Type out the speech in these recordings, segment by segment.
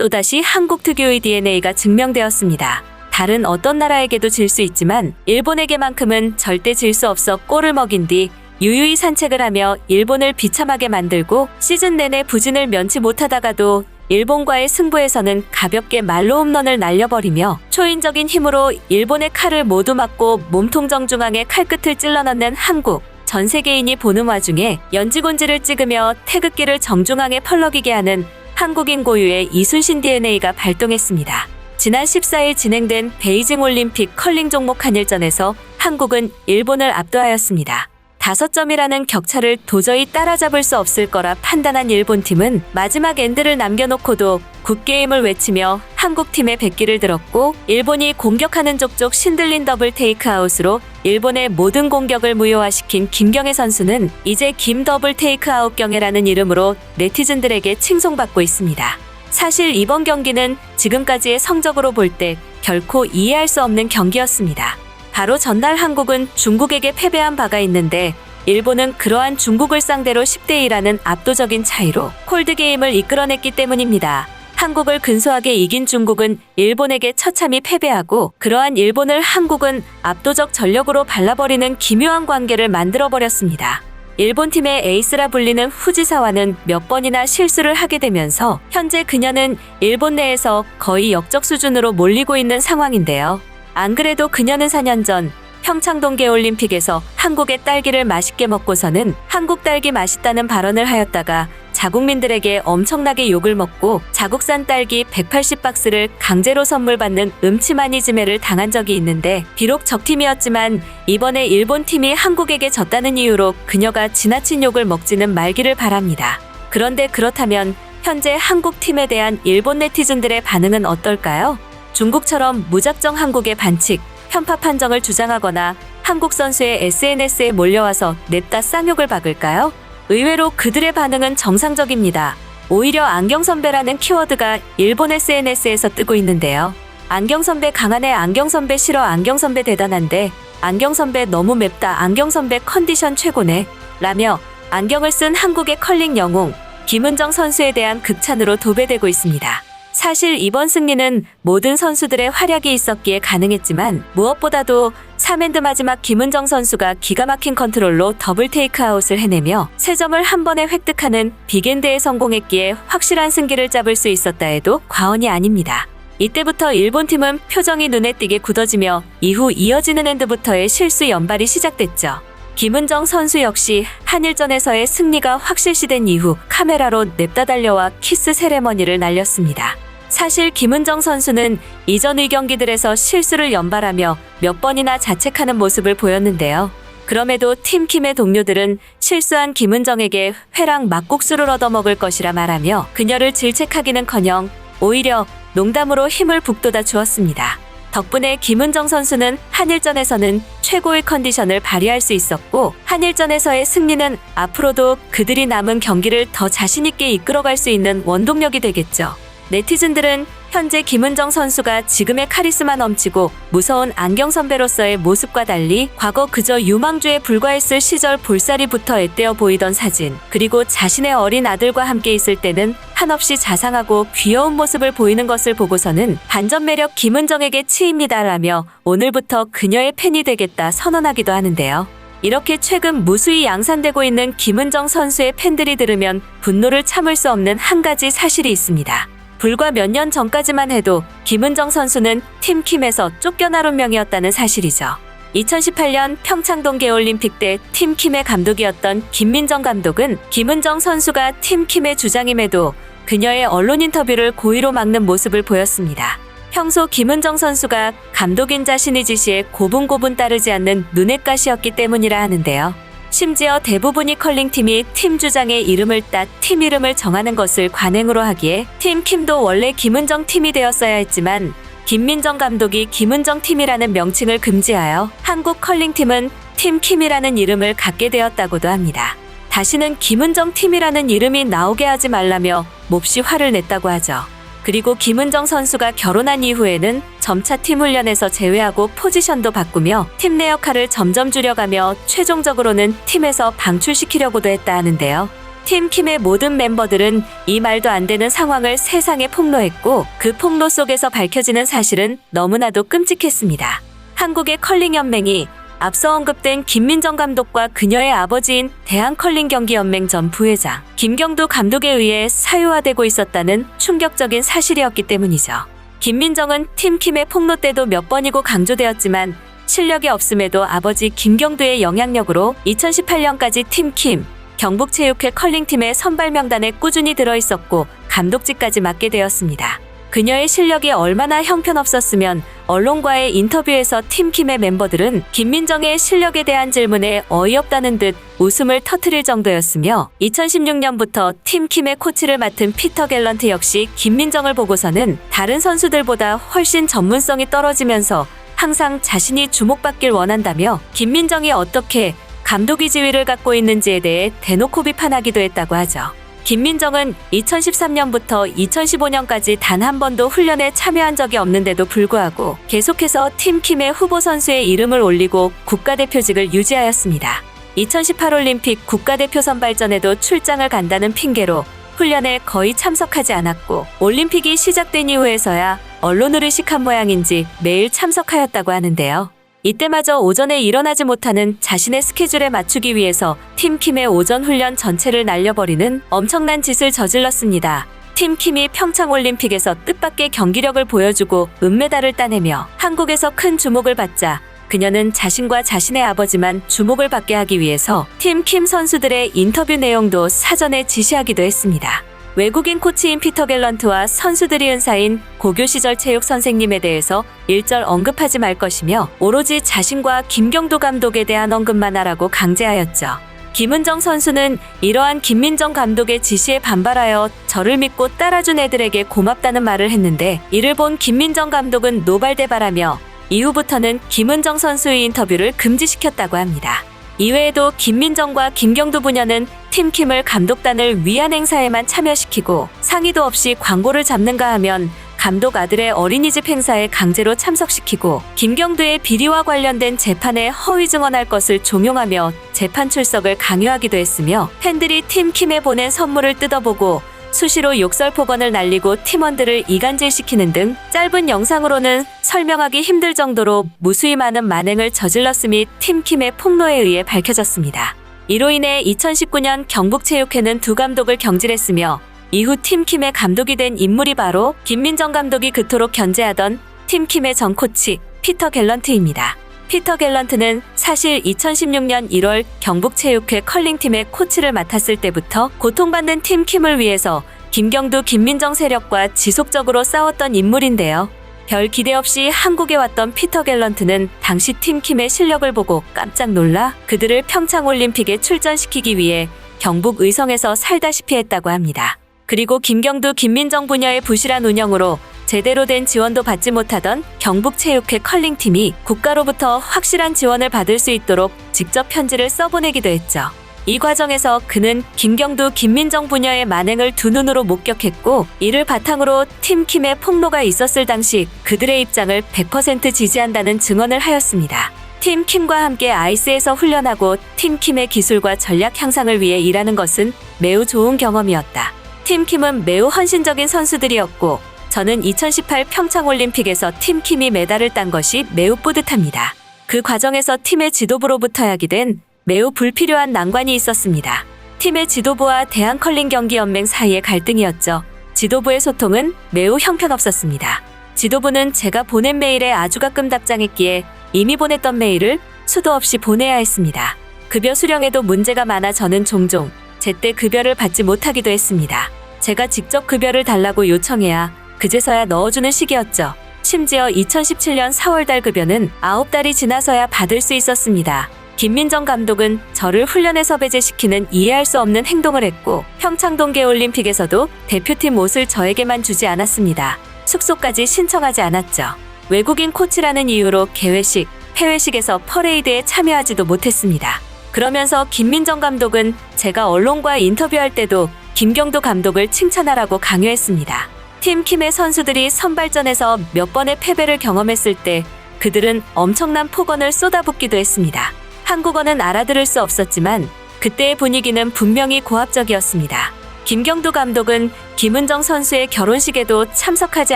또다시 한국 특유의 DNA가 증명되었습니다. 다른 어떤 나라에게도 질 수 있지만 일본에게만큼은 절대 질 수 없어 골을 먹인 뒤 유유히 산책을 하며 일본을 비참하게 만들고 시즌 내내 부진을 면치 못하다가도 일본과의 승부에서는 가볍게 말로 홈런을 날려버리며 초인적인 힘으로 일본의 칼을 모두 막고 몸통 정중앙에 칼끝을 찔러넣는 한국. 전 세계인이 보는 와중에 연지곤지를 찍으며 태극기를 정중앙에 펄럭이게 하는 한국인 고유의 이순신 DNA가 발동했습니다. 지난 14일 진행된 베이징 올림픽 컬링 종목 한일전에서 한국은 일본을 압도하였습니다. 5점이라는 격차를 도저히 따라잡을 수 없을 거라 판단한 일본팀은 마지막 엔드를 남겨놓고도 굿게임을 외치며 한국팀의 백기를 들었고 일본이 공격하는 족족 신들린 더블 테이크아웃으로 일본의 모든 공격을 무효화시킨 김경애 선수는 이제 김 더블 테이크아웃 경애라는 이름으로 네티즌들에게 칭송받고 있습니다. 사실 이번 경기는 지금까지의 성적으로 볼 때 결코 이해할 수 없는 경기였습니다. 바로 전날 한국은 중국에게 패배한 바가 있는데 일본은 그러한 중국을 상대로 10대2라는 압도적인 차이로 콜드게임을 이끌어냈기 때문입니다. 한국을 근소하게 이긴 중국은 일본에게 처참히 패배하고 그러한 일본을 한국은 압도적 전력으로 발라버리는 기묘한 관계를 만들어버렸습니다. 일본 팀의 에이스라 불리는 후지사와는 몇 번이나 실수를 하게 되면서 현재 그녀는 일본 내에서 거의 역적 수준으로 몰리고 있는 상황인데요. 안 그래도 그녀는 4년 전 평창 동계올림픽에서 한국의 딸기를 맛있게 먹고서는 한국 딸기 맛있다는 발언을 하였다가 자국민들에게 엄청나게 욕을 먹고 자국산 딸기 180박스를 강제로 선물 받는 음침한 이지매를 당한 적이 있는데 비록 적팀이었지만 이번에 일본 팀이 한국에게 졌다는 이유로 그녀가 지나친 욕을 먹지는 말기를 바랍니다. 그런데 그렇다면 현재 한국 팀에 대한 일본 네티즌들의 반응은 어떨까요? 중국처럼 무작정 한국의 반칙, 편파 판정을 주장하거나 한국 선수의 SNS에 몰려와서 냅다 쌍욕을 박을까요? 의외로 그들의 반응은 정상적입니다. 오히려 안경선배라는 키워드가 일본 SNS에서 뜨고 있는데요. 안경선배 강하네, 안경선배 싫어, 안경선배 대단한데, 안경선배 너무 맵다, 안경선배 컨디션 최고네 라며 안경을 쓴 한국의 컬링 영웅 김은정 선수에 대한 극찬으로 도배되고 있습니다. 사실 이번 승리는 모든 선수들의 활약이 있었기에 가능했지만 무엇보다도 3엔드 마지막 김은정 선수가 기가 막힌 컨트롤로 더블 테이크아웃을 해내며 3점을 한 번에 획득하는 빅엔드에 성공했기에 확실한 승기를 잡을 수 있었다 해도 과언이 아닙니다. 이때부터 일본팀은 표정이 눈에 띄게 굳어지며 이후 이어지는 엔드부터의 실수 연발이 시작됐죠. 김은정 선수 역시 한일전에서의 승리가 확실시된 이후 카메라로 냅다 달려와 키스 세레머니를 날렸습니다. 사실 김은정 선수는 이전의 경기들에서 실수를 연발하며 몇 번이나 자책하는 모습을 보였는데요. 그럼에도 팀킴의 동료들은 실수한 김은정에게 회랑 막국수를 얻어먹을 것이라 말하며 그녀를 질책하기는커녕 오히려 농담으로 힘을 북돋아 주었습니다. 덕분에 김은정 선수는 한일전에서는 최고의 컨디션을 발휘할 수 있었고 한일전에서의 승리는 앞으로도 그들이 남은 경기를 더 자신있게 이끌어갈 수 있는 원동력이 되겠죠. 네티즌들은 현재 김은정 선수가 지금의 카리스마 넘치고 무서운 안경 선배로서의 모습과 달리 과거 그저 유망주에 불과했을 시절 볼살이 붙어 앳되어 보이던 사진, 그리고 자신의 어린 아들과 함께 있을 때는 한없이 자상하고 귀여운 모습을 보이는 것을 보고서는 반전 매력 김은정에게 치입니다라며 오늘부터 그녀의 팬이 되겠다 선언하기도 하는데요. 이렇게 최근 무수히 양산되고 있는 김은정 선수의 팬들이 들으면 분노를 참을 수 없는 한 가지 사실이 있습니다. 불과 몇 년 전까지만 해도 김은정 선수는 팀킴에서 쫓겨나온 명이었다는 사실이죠. 2018년 평창 동계올림픽 때 팀킴의 감독이었던 김민정 감독은 김은정 선수가 팀킴의 주장임에도 그녀의 언론 인터뷰를 고의로 막는 모습을 보였습니다. 평소 김은정 선수가 감독인 자신의 지시에 고분고분 따르지 않는 눈엣가시였기 때문이라 하는데요. 심지어 대부분이 컬링팀이 팀 주장의 이름을 따 팀 이름을 정하는 것을 관행으로 하기에 팀킴도 원래 김은정 팀이 되었어야 했지만 김민정 감독이 김은정 팀이라는 명칭을 금지하여 한국 컬링팀은 팀킴이라는 이름을 갖게 되었다고도 합니다. 다시는 김은정 팀이라는 이름이 나오게 하지 말라며 몹시 화를 냈다고 하죠. 그리고 김은정 선수가 결혼한 이후에는 점차 팀 훈련에서 제외하고 포지션도 바꾸며 팀 내 역할을 점점 줄여가며 최종적으로는 팀에서 방출시키려고도 했다 하는데요. 팀킴의 모든 멤버들은 이 말도 안 되는 상황을 세상에 폭로했고 그 폭로 속에서 밝혀지는 사실은 너무나도 끔찍했습니다. 한국의 컬링연맹이 앞서 언급된 김민정 감독과 그녀의 아버지인 대한컬링경기연맹 전 부회장 김경두 감독에 의해 사유화되고 있었다는 충격적인 사실이었기 때문이죠. 김민정은 팀킴의 폭로 때도 몇 번이고 강조되었지만 실력이 없음에도 아버지 김경두의 영향력으로 2018년까지 팀킴 경북체육회 컬링팀의 선발 명단에 꾸준히 들어있었고 감독직까지 맡게 되었습니다. 그녀의 실력이 얼마나 형편없었으면 언론과의 인터뷰에서 팀킴의 멤버들은 김민정의 실력에 대한 질문에 어이없다는 듯 웃음을 터뜨릴 정도였으며 2016년부터 팀킴의 코치를 맡은 피터 갤런트 역시 김민정을 보고서는 다른 선수들보다 훨씬 전문성이 떨어지면서 항상 자신이 주목받길 원한다며 김민정이 어떻게 감독의 지위를 갖고 있는지에 대해 대놓고 비판하기도 했다고 하죠. 김민정은 2013년부터 2015년까지 단 한 번도 훈련에 참여한 적이 없는데도 불구하고 계속해서 팀킴의 후보 선수의 이름을 올리고 국가대표직을 유지하였습니다. 2018 올림픽 국가대표 선발전에도 출장을 간다는 핑계로 훈련에 거의 참석하지 않았고 올림픽이 시작된 이후에서야 언론을 의식한 모양인지 매일 참석하였다고 하는데요. 이때마저 오전에 일어나지 못하는 자신의 스케줄에 맞추기 위해서 팀킴의 오전 훈련 전체를 날려버리는 엄청난 짓을 저질렀습니다. 팀킴이 평창올림픽에서 뜻밖의 경기력을 보여주고 은메달을 따내며 한국에서 큰 주목을 받자 그녀는 자신과 자신의 아버지만 주목을 받게 하기 위해서 팀킴 선수들의 인터뷰 내용도 사전에 지시하기도 했습니다. 외국인 코치인 피터 갤런트와 선수들이 은사인 고교 시절 체육 선생님에 대해서 일절 언급하지 말 것이며 오로지 자신과 김경두 감독에 대한 언급만 하라고 강제하였죠. 김은정 선수는 이러한 김민정 감독의 지시에 반발하여 저를 믿고 따라준 애들에게 고맙다는 말을 했는데 이를 본 김민정 감독은 노발대발하며 이후부터는 김은정 선수의 인터뷰를 금지시켰다고 합니다. 이외에도 김민정과 김경두 부녀는 팀킴을 감독단을 위한 행사에만 참여시키고 상의도 없이 광고를 잡는가 하면 감독 아들의 어린이집 행사에 강제로 참석시키고 김경두의 비리와 관련된 재판에 허위 증언할 것을 종용하며 재판 출석을 강요하기도 했으며 팬들이 팀킴에 보낸 선물을 뜯어보고 수시로 욕설 폭언을 날리고 팀원들을 이간질시키는 등 짧은 영상으로는 설명하기 힘들 정도로 무수히 많은 만행을 저질렀음이 팀킴의 폭로에 의해 밝혀졌습니다. 이로 인해 2019년 경북체육회는 두 감독을 경질했으며 이후 팀킴의 감독이 된 인물이 바로 김민정 감독이 그토록 견제하던 팀킴의 전 코치 피터 갤런트입니다. 피터 갤런트는 사실 2016년 1월 경북체육회 컬링팀의 코치를 맡았을 때부터 고통받는 팀킴을 위해서 김경두, 김민정 세력과 지속적으로 싸웠던 인물인데요. 별 기대 없이 한국에 왔던 피터 갤런트는 당시 팀킴의 실력을 보고 깜짝 놀라 그들을 평창올림픽에 출전시키기 위해 경북 의성에서 살다시피 했다고 합니다. 그리고 김경두, 김민정 부녀의 부실한 운영으로 제대로 된 지원도 받지 못하던 경북체육회 컬링팀이 국가로부터 확실한 지원을 받을 수 있도록 직접 편지를 써보내기도 했죠. 이 과정에서 그는 김경두, 김민정 부녀의 만행을 두 눈으로 목격했고 이를 바탕으로 팀킴의 폭로가 있었을 당시 그들의 입장을 100% 지지한다는 증언을 하였습니다. 팀킴과 함께 아이스에서 훈련하고 팀킴의 기술과 전략 향상을 위해 일하는 것은 매우 좋은 경험이었다. 팀킴은 매우 헌신적인 선수들이었고 저는 2018 평창올림픽에서 팀킴이 메달을 딴 것이 매우 뿌듯합니다. 그 과정에서 팀의 지도부로부터 야기된 매우 불필요한 난관이 있었습니다. 팀의 지도부와 대한컬링경기연맹 사이의 갈등이었죠. 지도부의 소통은 매우 형편없었습니다. 지도부는 제가 보낸 메일에 아주 가끔 답장했기에 이미 보냈던 메일을 수도 없이 보내야 했습니다. 급여 수령에도 문제가 많아 저는 종종 제때 급여를 받지 못하기도 했습니다. 제가 직접 급여를 달라고 요청해야 그제서야 넣어주는 시기였죠. 심지어 2017년 4월달 급여는 9달이 지나서야 받을 수 있었습니다. 김민정 감독은 저를 훈련에서 배제시키는 이해할 수 없는 행동을 했고 평창 동계올림픽에서도 대표팀 옷을 저에게만 주지 않았습니다. 숙소까지 신청하지 않았죠. 외국인 코치라는 이유로 개회식, 폐회식에서 퍼레이드에 참여하지도 못했습니다. 그러면서 김민정 감독은 제가 언론과 인터뷰할 때도 김경두 감독을 칭찬하라고 강요했습니다. 팀킴의 선수들이 선발전에서 몇 번의 패배를 경험했을 때 그들은 엄청난 폭언을 쏟아붓기도 했습니다. 한국어는 알아들을 수 없었지만 그때의 분위기는 분명히 고압적이었습니다. 김경두 감독은 김은정 선수의 결혼식에도 참석하지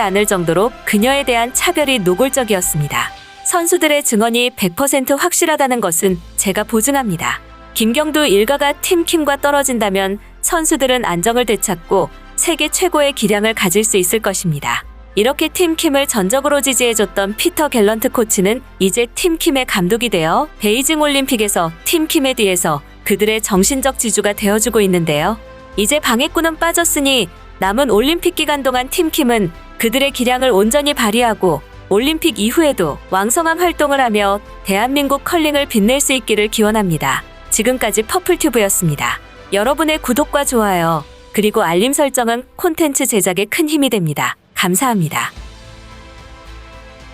않을 정도로 그녀에 대한 차별이 노골적이었습니다. 선수들의 증언이 100% 확실하다는 것은 제가 보증합니다. 김경두 일가가 팀킴과 떨어진다면 선수들은 안정을 되찾고 세계 최고의 기량을 가질 수 있을 것입니다. 이렇게 팀킴을 전적으로 지지해줬던 피터 갤런트 코치는 이제 팀킴의 감독이 되어 베이징 올림픽에서 팀킴에 뒤에서 그들의 정신적 지주가 되어주고 있는데요. 이제 방해꾼은 빠졌으니 남은 올림픽 기간 동안 팀킴은 그들의 기량을 온전히 발휘하고 올림픽 이후에도 왕성한 활동을 하며 대한민국 컬링을 빛낼 수 있기를 기원합니다. 지금까지 퍼플튜브였습니다. 여러분의 구독과 좋아요, 그리고 알림 설정은 콘텐츠 제작에 큰 힘이 됩니다. 감사합니다.